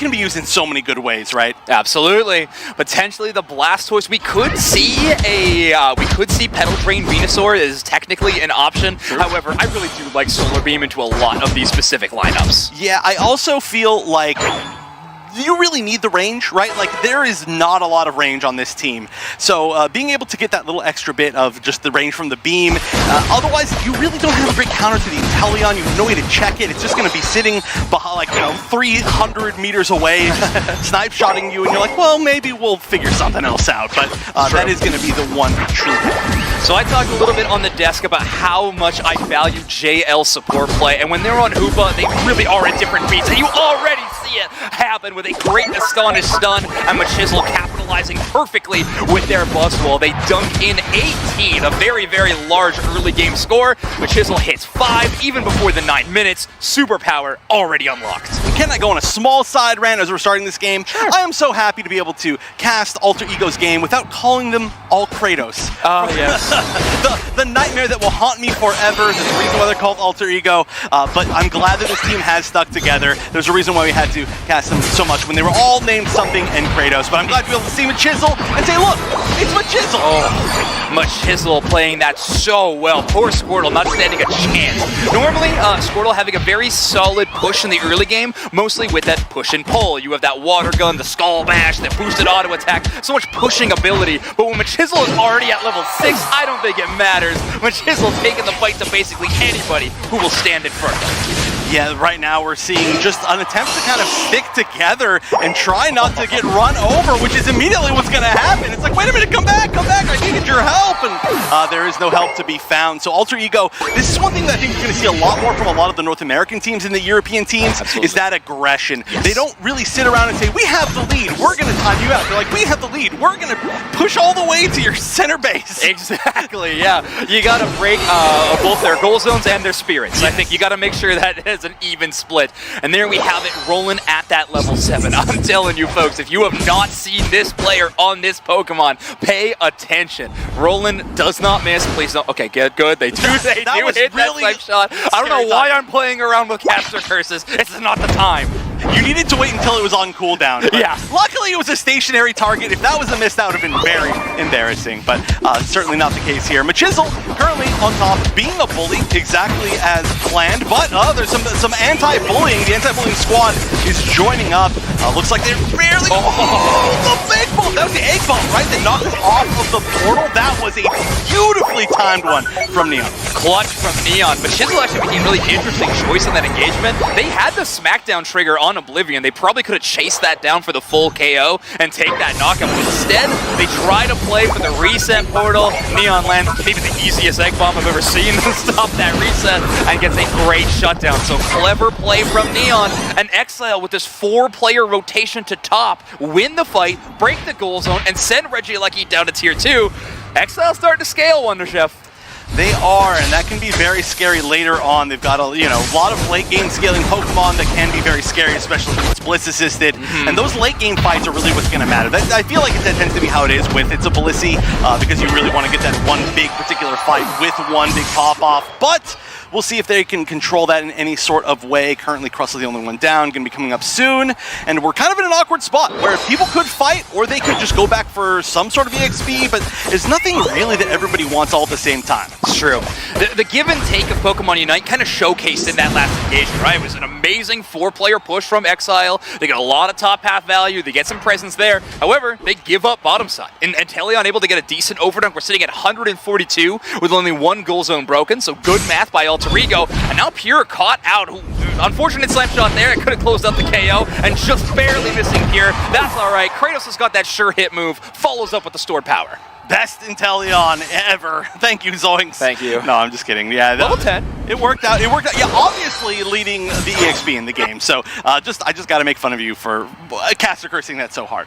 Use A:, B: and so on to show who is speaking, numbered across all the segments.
A: can be used in so many good ways, right?
B: Absolutely. Potentially the Blastoise. We could see Petal Drain Venusaur is technically an option.
A: True.
B: However, I really do like Solar Beam into a lot of these specific lineups.
A: Yeah, I also feel like you really need the range, right? Like, there is not a lot of range on this team. So being able to get that little extra bit of just the range from the beam, otherwise you really don't have a great counter to the Inteleon. You have no way to check it. It's just going to be sitting behind, like, 300 meters away, snipe shotting you, and you're like, well, maybe we'll figure something else out. But that is going to be the one true thing.
B: So I talked a little bit on the desk about how much I value JL support play, and when they're on Hoopa, they really are a different beast, and you already see it happen with a great Astonish stun, and Machzl capitalizing perfectly with their Buzzwole. They dunk in 18, a very, very large early game score. Machzl hits 5 even before the 9 minutes. Superpower already unlocked.
A: Can I go on a small side rant as we're starting this game? Sure. I am so happy to be able to cast Alter Ego's game without calling them all Kraitos.
B: Oh, yes.
A: the nightmare that will haunt me forever. There's a reason why they're called Alter Ego, but I'm glad that this team has stuck together. There's a reason why we had to cast them so much when they were all named something and Kraitos, but I'm glad to be able to see Machzl and say, look, it's Machzl!
B: Oh, Machzl playing that so well. Poor Squirtle not standing a chance. Normally, Squirtle having a very solid push in the early game, mostly with that push and pull. You have that water gun, the skull bash, that boosted auto attack, so much pushing ability, but when Machzl is already at level 6, I don't think it matters. Machzl taking the fight to basically anybody who will stand in front.
A: Yeah, right now we're seeing just an attempt to kind of stick together and try not to get run over, which is immediately what's going to happen. It's like, wait a minute, come back, I needed your help, and there is no help to be found. So Alter Ego, this is one thing that I think you're going to see a lot more from a lot of the North American teams and the European teams. Absolutely. Is that aggression. Yes. They don't really sit around and say, we have the lead, we're going to time you out. They're like, we have the lead, we're going to push all the way to your center base.
B: Exactly, yeah. You got to break both their goal zones and their spirits. Yes. I think you got to make sure that is an even split. And there we have it, Rollin at that level 7. I'm telling you folks, if you have not seen this player on this Pokemon, pay attention. Rollin does not miss. Please don't. Okay, good. They do hit really that snipe shot. I don't know why I'm playing around with caster curses. This is not the time.
A: You needed to wait until it was on cooldown.
B: Yeah.
A: Luckily, it was a stationary target. If that was a miss, that would have been very embarrassing, but certainly not the case here. Machzl currently on top, being a bully, exactly as planned, but there's some anti-bullying. The anti-bullying squad is joining up. Looks like they're barely... Oh, the big bomb! That was the egg bomb, right? They knocked it off of the portal. That was a beautifully timed one from Neon.
B: Clutch from Neon. Machzl actually became a really interesting choice in that engagement. They had the smackdown trigger on Oblivion. They probably could have chased that down for the full KO and take that knockout, but instead they try to play for the reset portal. Neon lands maybe the easiest egg bomb I've ever seen to stop that reset and gets a great shutdown. So clever play from Neon, and Exile with this 4-player rotation to top, win the fight, break the goal zone, and send Regieleki down to tier 2. Exile starting to scale, Wonder Chef.
A: They are, and that can be very scary later on. They've got a lot of late game scaling Pokemon that can be very scary, especially when it's Blitz assisted. And those late game fights are really what's going to matter. I feel like that tends to be how it is with It's a Blissey, because you really want to get that one big particular fight with one big pop off. But we'll see if they can control that in any sort of way. Currently, Krustl's the only one down, going to be coming up soon. And we're kind of in an awkward spot where people could fight or they could just go back for some sort of EXP, but there's nothing really that everybody wants all at the same time.
B: It's true. The give and take of Pokemon Unite kind of showcased in that last engagement, right? It was an amazing 4-player push from Exile. They get a lot of top path value. They get some presence there. However, they give up bottom side. And Inteleon able to get a decent overdunk. We're sitting at 142 with only 1 goal zone broken, so good math by Alter Ego. And now Pure caught out. Unfortunate slam shot there. It could have closed out the KO, and just barely missing Pure. That's all right. Kraitos has got that sure hit move. Follows up with the stored power.
A: Best Inteleon ever. Thank you, Zoinks.
B: Thank you.
A: No, I'm just kidding. Yeah,
B: level 10.
A: It worked out. Yeah, obviously leading the EXP in the game. So I just got to make fun of you for caster cursing that so hard.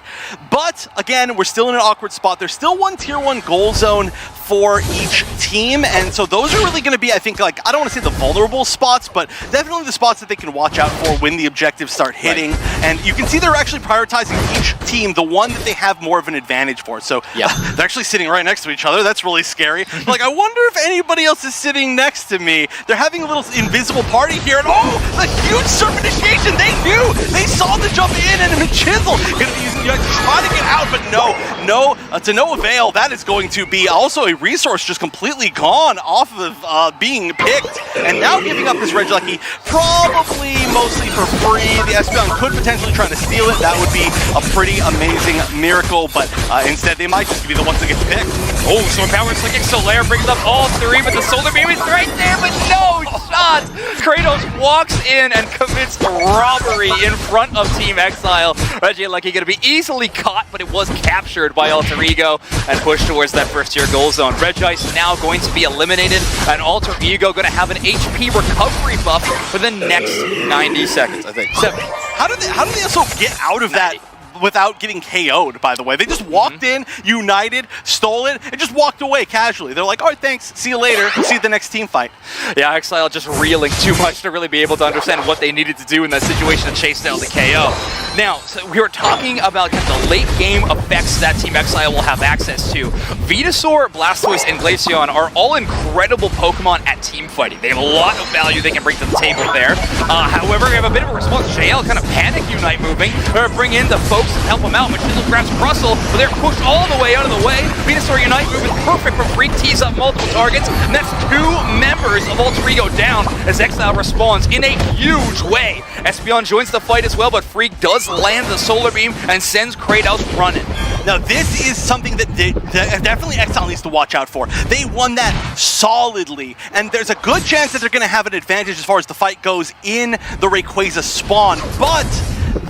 A: But again, we're still in an awkward spot. There's still one tier 1 goal zone for each team, and so those are really going to be, I think, like, I don't want to say the vulnerable spots, but definitely the spots that they can watch out for when the objectives start hitting. Right. And you can see they're actually prioritizing each team the one that they have more of an advantage for. So yeah, they're actually sitting right next to each other. That's really scary. Like, I wonder if anybody else is sitting next to me. They're having a little invisible party here, and oh, the huge surf initiation. They knew. They saw the jump in, and Machzl going to be using the trying to get out, but to no avail. That is going to be also a resource just completely gone off of being picked, and now giving up this Red Lucky, probably mostly for free. The Espeon could potentially try to steal it. That would be a pretty amazing miracle, but instead they might just be the ones that get picked.
B: Oh, Storm Power Slicking Solaire brings up all three, but the Solar Beam is right there, but no shot! Kraitos walks in and commits robbery in front of Team Exile. Red Lucky going to be easily caught, but it was captured by Alter Ego and pushed towards that first-tier goal zone. Regice now going to be eliminated, and Alter Ego going to have an HP recovery buff for the next 90 seconds, I think.
A: How did they also get out of that without getting KO'd, by the way? They just walked in, united, stole it, and just walked away casually. They're like, all right, thanks, see you later, see you at the next team fight.
B: Yeah, Exile just reeling too much to really be able to understand what they needed to do in that situation to chase down the KO. Now, so we were talking about kind of the late game effects that Team Exile will have access to. Venusaur, Blastoise, and Glaceon are all incredible Pokemon at team fighting. They have a lot of value they can bring to the table there. However, we have a bit of a response. JL kind of panic Unite moving, or bring in the folks to help him out. Machzl grabs Machzl, but they're pushed all the way out of the way. Venusaur Unite move is perfect for Freak, tees up multiple targets, and that's two members of Alter Ego down as Exile responds in a huge way. Espeon joins the fight as well, but Freak does land the Solar Beam and sends Kraitos running.
A: Now this is something that definitely Exile needs to watch out for. They won that solidly, and there's a good chance that they're going to have an advantage as far as the fight goes in the Rayquaza spawn, but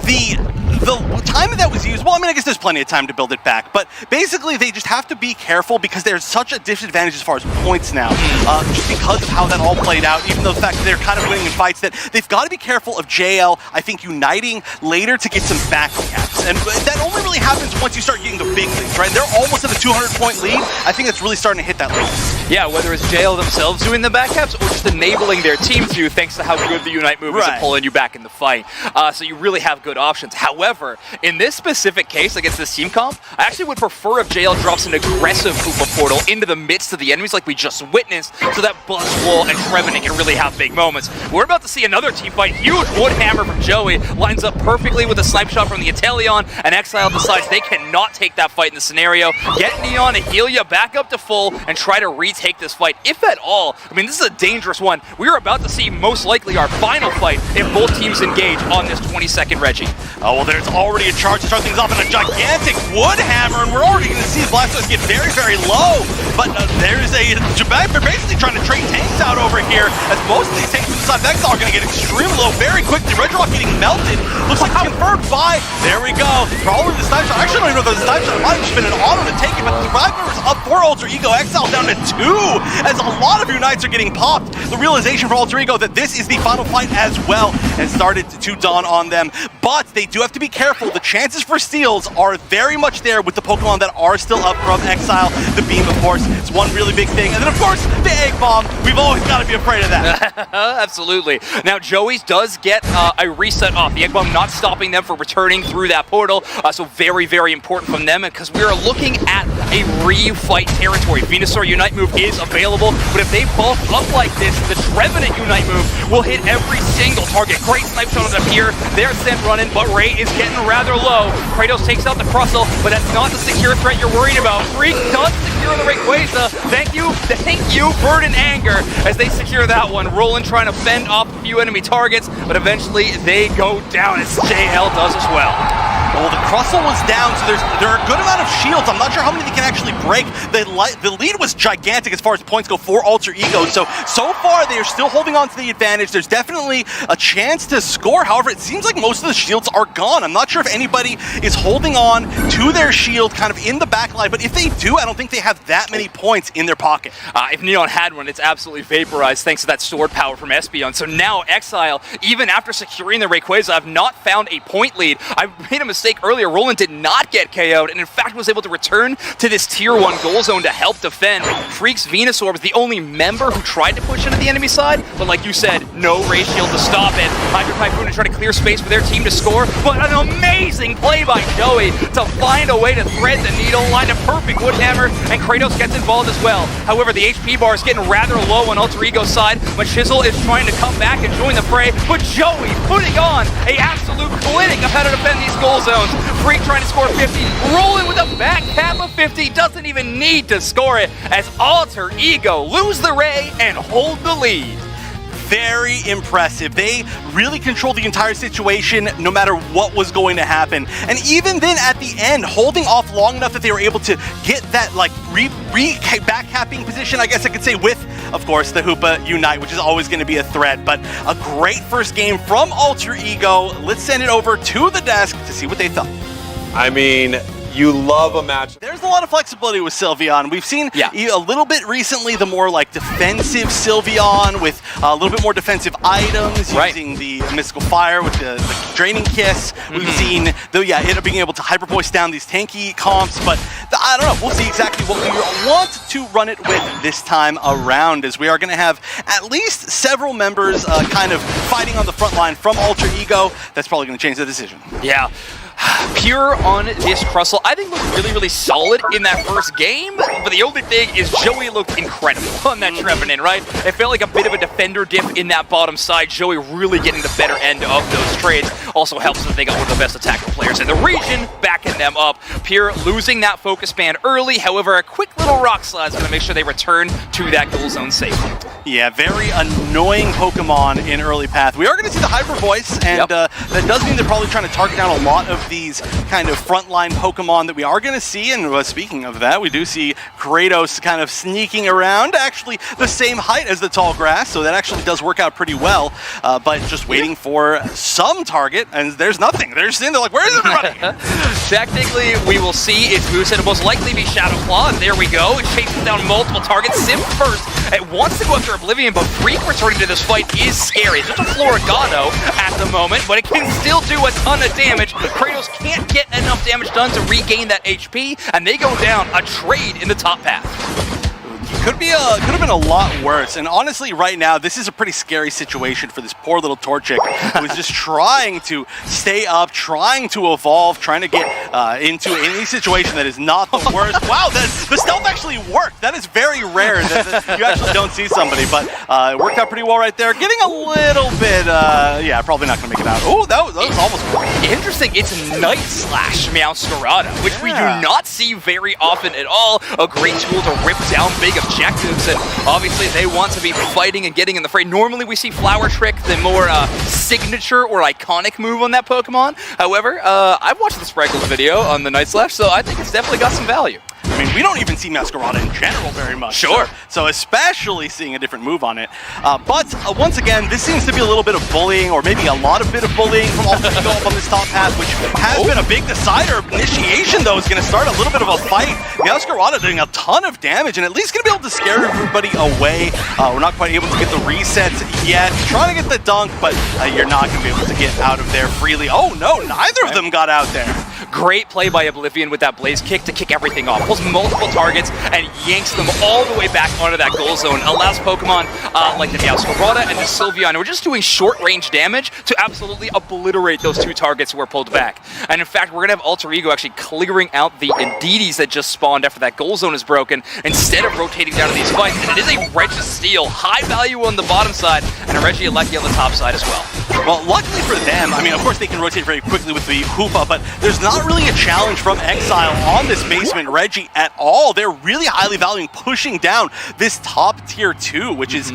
A: the time that was used, well, I mean, I guess there's plenty of time to build it back, but basically they just have to be careful because there's such a disadvantage as far as points now, just because of how that all played out, even though the fact that they're kind of winning in fights, that they've got to be careful of JL, I think, uniting later to get some back caps. And that only really happens once you start getting the big leads, right? They're almost at a 200-point lead. I think it's really starting to hit that lead.
B: Yeah, whether it's JL themselves doing the back caps or just enabling their team to, thanks to how good the Unite move is at pulling you back in the fight. So you really have good options. However, in this specific case against this team comp, I actually would prefer if JL drops an aggressive Koopa portal into the midst of the enemies like we just witnessed, so that Buzzwole and Trevenant can really have big moments. We're about to see another team fight. Huge wood hammer from Joey lines up perfectly with a snipe shot from the Inteleon, and Exile decides they cannot take that fight in the scenario. Get Neon and heal you back up to full and try to retake this fight, if at all. I mean, this is a dangerous one. We're about to see most likely our final fight if both teams engage on this 20-second Reggie.
A: Oh, well, there's already a charge to start things off in a gigantic wood hammer, and we're already going to see Blastoise get very, very low. But there's a Jabag. They're basically trying to trade tanks out over here, as most of these tanks from the side of Exile are going to get extremely low very quickly. Red Rock getting melted. Looks like confirmed by. There we go. Probably the snipe shot. I actually don't even know if the snipe shot might have just been an auto to take it, but the Survivor's up for Alter Ego. Exile down to 2, as a lot of Unites are getting popped. The realization for Alter Ego that this is the final fight as well has started to dawn on them. But they do have to be careful. The chances for steals are very much there with the Pokemon that are still up from Exile. The Beam, of course, it's one really big thing. And then, of course, the Egg Bomb. We've always got to be afraid of that.
B: Absolutely. Now, Joey's does get a reset off. The Egg Bomb not stopping them from returning through that portal. So very, very important from them, because we are looking at a refight territory. Venusaur Unite move is available, but if they bulk up like this, the Trevenant Unite move will hit every single target. Great snipe shot up here. They're sent running, but Ray is getting rather low. Kraitos takes out the Machzl, but that's not the secure threat you're worried about. Freak does secure the Rayquaza. Thank you, Bird and Anger, as they secure that one. Rollin trying to fend off a few enemy targets, but eventually they go down, as JL does as well.
A: Well, the Machzl was down, so there are a good amount of shields. I'm not sure how many they can actually break. The lead was gigantic as far as points go for Alter Ego. So far, they are still holding on to the advantage. There's definitely a chance to score. However, it seems like most of the shields are gone. I'm not sure if anybody is holding on to their shield kind of in the backline, but if they do, I don't think they have that many points in their pocket.
B: If Neon had one, it's absolutely vaporized thanks to that sword power from Espeon. So now Exile, even after securing the Rayquaza, have not found a point lead. I made a mistake mistake earlier, Rollin did not get KO'd, and in fact was able to return to this tier 1 goal zone to help defend. Freak's Venusaur was the only member who tried to push into the enemy side, but like you said, no ray shield to stop it. Hydro Typhoon to try to clear space for their team to score, but an amazing play by Joey to find a way to thread the needle, line a perfect Woodhammer, and Kraitos gets involved as well. However, the HP bar is getting rather low on Alter Ego's side. Machzl is trying to come back and join the fray, but Joey putting on an absolute clinic of how to defend these goal zones. Freak trying to score 50, Rollin with a back cap of 50, doesn't even need to score it as Alter Ego lose the ray and hold the lead.
A: Very impressive. They really controlled the entire situation no matter what was going to happen. And even then at the end, holding off long enough that they were able to get that like back-capping position, I guess I could say, with, of course, the Hoopa Unite, which is always going to be a threat. But a great first game from Alter Ego. Let's send it over to the desk to see what they thought.
C: I mean, you love a match.
A: There's a lot of flexibility with Sylveon. We've seen a little bit recently the more like defensive Sylveon with a little bit more defensive items, using the Mystical Fire with the Draining Kiss. We've seen, it being able to hyper voice down these tanky comps, but I don't know. We'll see exactly what we want to run it with this time around, as we are going to have at least several members kind of fighting on the front line from Alter Ego. That's probably going to change the decision.
B: Yeah. Pure on this Crustle, I think looked really, really solid in that first game, but the only thing is Joey looked incredible on that Trevenant, right? It felt like a bit of a defender dip in that bottom side. Joey really getting the better end of those trades. Also helps that they got one of the best attacking players in the region, backing them up. Pure losing that focus band early, however, a quick little rock slide is going to make sure they return to that goal zone safely.
A: Yeah, very annoying Pokemon in early path. We are going to see the Hyper Voice, and that does mean they're probably trying to target down a lot of these kind of frontline Pokemon that we are going to see. And speaking of that, we do see Kraitos kind of sneaking around, actually the same height as the tall grass, so that actually does work out pretty well. But just waiting for some target, and there's nothing. They're just in there like, where is everybody?
B: Technically, we will see its moveset. It'll most likely be Shadow Claw, and there we go. It chases down multiple targets. Sim first. It wants to go after Oblivion, but Freak returning to this fight is scary. It's just a Florigado at the moment, but it can still do a ton of damage. Kraitos can't get enough damage done to regain that HP, and they go down a trade in the top path.
A: Could have been a lot worse, and honestly right now this is a pretty scary situation for this poor little Torchic who's just trying to stay up, trying to evolve, trying to get into any situation that is not the worst. Wow, the stealth actually worked. That is very rare that you actually don't see somebody, but it worked out pretty well right there. Getting a little bit, probably not going to make it out. Oh, that was almost
B: interesting. It's Night Slash Meowscarada, which we do not see very often at all. A great tool to rip down big objectives, and obviously they want to be fighting and getting in the fray. Normally we see Flower Trick, the more signature or iconic move on that Pokemon. However, I've watched the Sprinkles video on the Night Slash, so I think it's definitely got some value.
A: I mean, we don't even see Masquerada in general very much.
B: Sure.
A: So especially seeing a different move on it. But once again, this seems to be a little bit of bullying, or maybe a lot of bit of bullying from Alter Ego up on this top path, which has been a big decider. Initiation, though, is going to start a little bit of a fight. Masquerada doing a ton of damage, and at least going to be able to scare everybody away. We're not quite able to get the resets yet. Trying to get the dunk, but you're not going to be able to get out of there freely. Oh, no, neither of them got out there.
B: Great play by Oblivion with that Blaze Kick to kick everything off. Pulls multiple targets and yanks them all the way back onto that goal zone. Allows Pokemon like the Meowscarada and the Sylveon, who are just doing short-range damage, to absolutely obliterate those two targets who were pulled back. And in fact, we're going to have Alter Ego actually clearing out the Indeedis that just spawned after that goal zone is broken, instead of rotating down to these fights. And it is a Registeel, high value on the bottom side, and a Regieleki on the top side as well.
A: Well, luckily for them, I mean, of course they can rotate very quickly with the Hoopa, but there's not really a challenge from Exile on this basement Reggie at all. They're really highly valuing pushing down this top tier 2, which is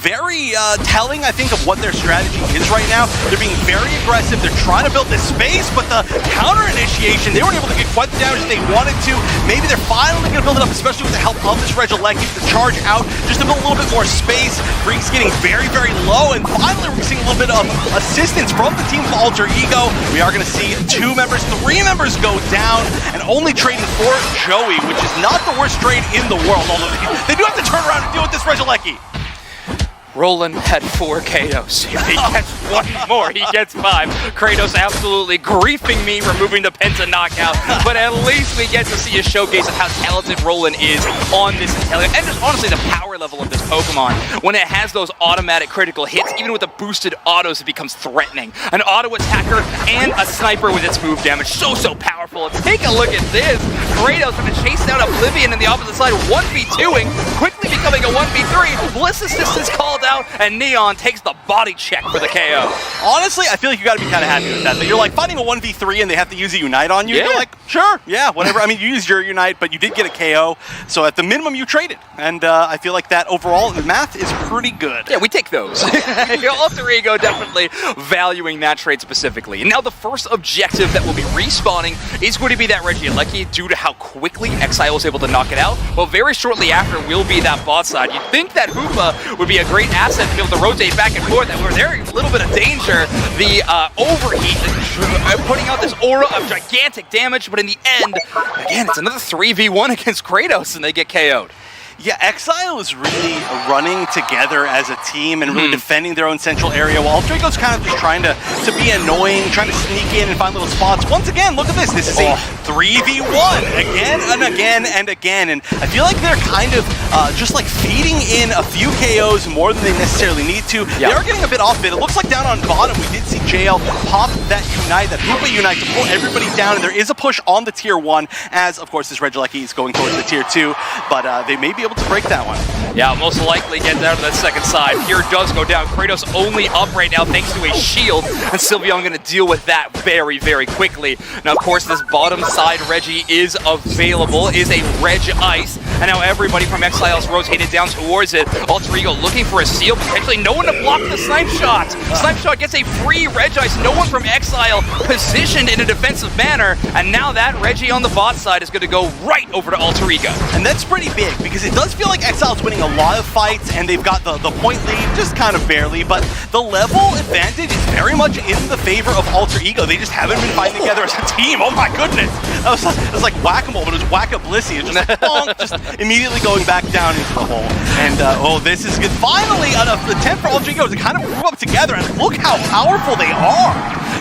A: very telling, I think, of what their strategy is right now. They're being very aggressive. They're trying to build this space, but the counter initiation, they weren't able to get quite the damage they wanted to. Maybe they're finally going to build it up, especially with the help of this Regieleki to charge out, just to build a little bit more space. Freak's getting very, very low, and finally we're seeing a little bit of assistance from the team of Alter Ego. We are going to see 2 members, 3 members go down, and only trading for Joey, which is not the worst trade in the world, although they do have to turn around and deal with this Regieleki.
B: Rollin had 4 KOs. If he gets one more, he gets 5. Kraitos absolutely griefing me, removing the Penta knockout. But at least we get to see a showcase of how talented Rollin is on this Inteleon. And just honestly, the power level of this Pokemon. When it has those automatic critical hits, even with the boosted autos, it becomes threatening. An auto attacker and a sniper with its move damage. So powerful. Take a look at this. Kraitos going to chase down Oblivion in the opposite side, 1v2ing, quickly becoming a 1v3. Bliss Assist is called out, and Neon takes the body check for the KO.
A: Honestly, I feel like you got to be kind of happy with that. That you're like fighting a 1v3 and they have to use a Unite on you.
B: Yeah.
A: You're like, sure, yeah, whatever. I mean, you used your Unite, but you did get a KO. So at the minimum, you traded. And I feel like that overall, the math is pretty good.
B: Yeah, we take those. Alter Ego definitely valuing that trade specifically. And now the first objective that will be respawning is going to be that Regieleki due to how quickly Exile was able to knock it out. Well, very shortly after will be that bot side. You'd think that Hoopa would be a great asset to be able to rotate back and forth, and we're there a little bit of danger. The overheat putting out this aura of gigantic damage, but in the end, again, it's another 3v1 against Kraitos, and they get KO'd.
A: Yeah, Exile is really running together as a team and really defending their own central area, while Alter Ego's kind of just trying to be annoying, trying to sneak in and find little spots. Once again, look at this. This is a 3v1 again and again and again. And I feel like they're kind of just like feeding in a few KOs more than they necessarily need to. They are getting a bit off it. It looks like down on bottom, we did see JL pop that Unite, that Hoopa Unite to pull everybody down. And there is a push on the tier 1 as, of course, this Regieleki is going towards the tier 2. But they may be able to break that one.
B: Yeah, most likely get down to that second side. Here does go down. Kraitos only up right now thanks to a shield, and Sylveon going to deal with that very, very quickly. Now, of course, this bottom side Regi is available, is a Reg Ice, and now everybody from Exile's rotated down towards it. Alter Ego looking for a seal, potentially no one to block the Snipe Shot. Snipe Shot gets a free Reg Ice, no one from Exile positioned in a defensive manner, and now that Regi on the bot side is going to go right over to Alter Ego.
A: And that's pretty big, because it does feel like Exile's winning a lot of fights, and they've got the point lead, just kind of barely, but the level advantage is very much in the favor of Alter Ego. They just haven't been fighting together as a team. Oh my goodness! It was like whack-a-mole, but it was whack-a-blissy. It was just like, bonk, just immediately going back down into the hole. And, oh, this is good. Finally, an attempt for Alter Ego to kind of move up together, and look how powerful they are.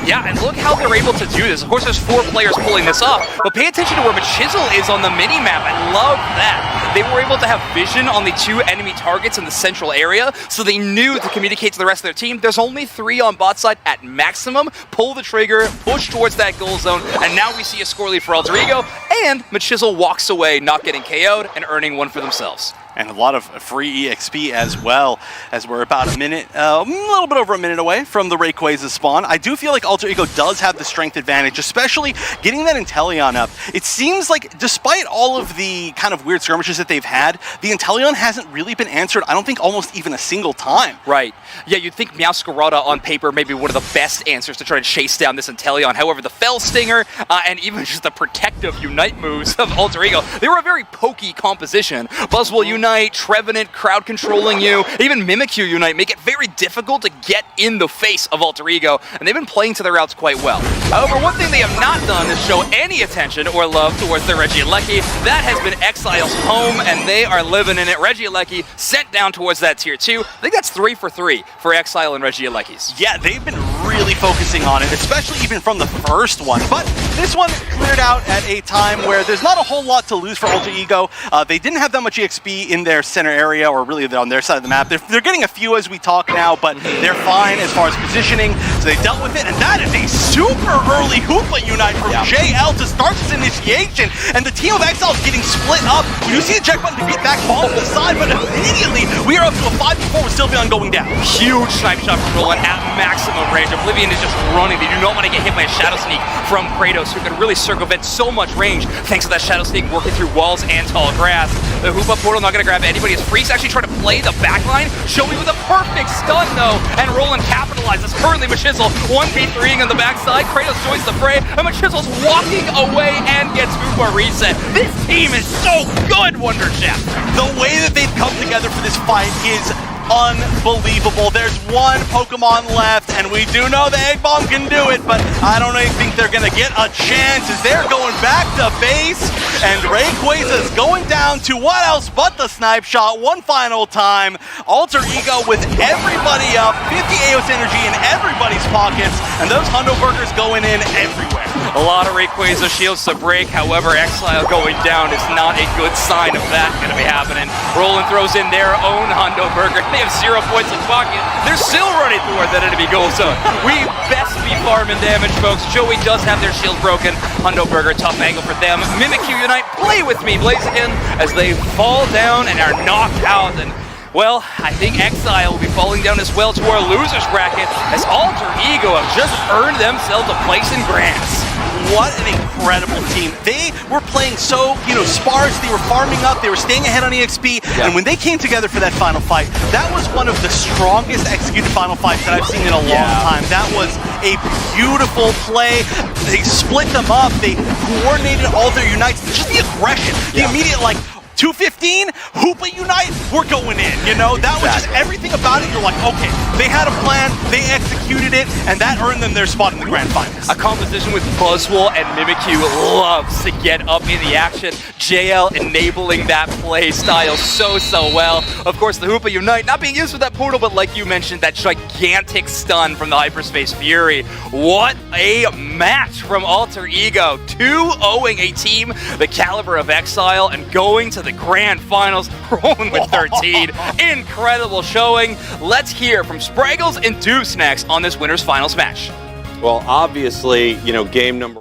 B: Yeah, and look how they're able to do this. Of course, there's 4 players pulling this off, but pay attention to where Machzl is on the mini-map. I love that. They were able to have vision on the 2 enemy targets in the central area, so they knew to communicate to the rest of their team. There's only 3 on bot side at maximum. Pull the trigger, push towards that goal zone, and now we see a score lead for Alter Ego, and Machzl walks away, not getting KO'd and earning 1 for themselves.
A: And a lot of free EXP as well, as we're about a minute, a little bit over a minute away from the Rayquaza's spawn. I do feel like Alter Ego does have the strength advantage, especially getting that Inteleon up. It seems like, despite all of the kind of weird skirmishes that they've had, the Inteleon hasn't really been answered, I don't think, almost even a single time.
B: Right. Yeah, you'd think Meowscarada on paper may be one of the best answers to try to chase down this Inteleon. However, the Fell Stinger and even just the protective Unite moves of Alter Ego, they were a very pokey composition. Buzzwole Unite, Trevenant crowd controlling you, even Mimikyu Unite make it very difficult to get in the face of Alter Ego, and they've been playing to their routes quite well. However, one thing they have not done is show any attention or love towards their Regieleki. That has been Exile's home, and they are living in it. Regieleki sent down towards that tier 2. I think that's 3 for 3 for Exile and Regielekis.
A: Yeah, they've been really focusing on it, especially even from the first one. But this one cleared out at a time where there's not a whole lot to lose for Alter Ego. They didn't have that much EXP in their center area, or really on their side of the map. They're getting a few as we talk now, but they're fine as far as positioning, so they dealt with it, and that is a super early Hoopa Unite from JL to start this initiation, and the team of Exile is getting split up. We do see the check button to get back ball to the side, but immediately we are up to a 5v4 with Sylveon going down.
B: Huge snipe shot from Rollin at maximum range. Oblivion is just running. They do not want to get hit by a Shadow Sneak from Kraitos, who can really circumvent so much range thanks to that Shadow Sneak working through walls and tall grass. The Hoopa portal not going to grab anybody as Freeze actually trying to play the backline, showing with a perfect stun though, and Rollin capitalizes. Currently Machzl 1v3ing on the backside. Kraitos joins the fray, and Machzl's walking away and gets Hoopa reset. This team is so good, Wonder Chef.
A: The way that they've come together for this fight is unbelievable. There's one Pokemon left, and we do know the Egg Bomb can do it, but I don't even think they're gonna get a chance as they're going back to base, and Rayquaza's going down to what else but the snipe shot one final time. Alter Ego with everybody up, 50 Aeos energy in everybody's pockets, and those Hundo Burgers going in everywhere.
B: A lot of Rayquaza shields to break, however, Exile going down is not a good sign of that going to be happening. Rollin throws in their own Hundo Burger. They have 0 points in pocket. They're still running toward that enemy goal zone. We best be farming damage, folks. Joey does have their shield broken. Hundo Burger, tough angle for them. Mimikyu Unite, play with me, Blaziken, as they fall down and are knocked out. And well, I think Exile will be falling down as well to our losers bracket, as Alter Ego have just earned themselves a place in Grants.
A: What an incredible team. They were playing so, sparse, they were farming up, they were staying ahead on EXP, and when they came together for that final fight, that was one of the strongest executed final fights that I've seen in a long time. That was a beautiful play. They split them up, they coordinated all their unites, just the aggression, the immediate, 215, Hoopa Unite, we're going in, That was just everything about it. You're like, okay, they had a plan, they executed it, and that earned them their spot in the grand finals.
B: A composition with Buzzwole and Mimikyu loves to get up in the action. JL enabling that play style so well. Of course, the Hoopa Unite not being used with that portal, but like you mentioned, that gigantic stun from the Hyperspace Fury. What a match from Alter Ego. 2-0ing a team the caliber of Exile and going to the grand finals, rolling with 13. Incredible showing. Let's hear from Spraggles and Deuce next on this winners finals match.
C: Well, obviously, game number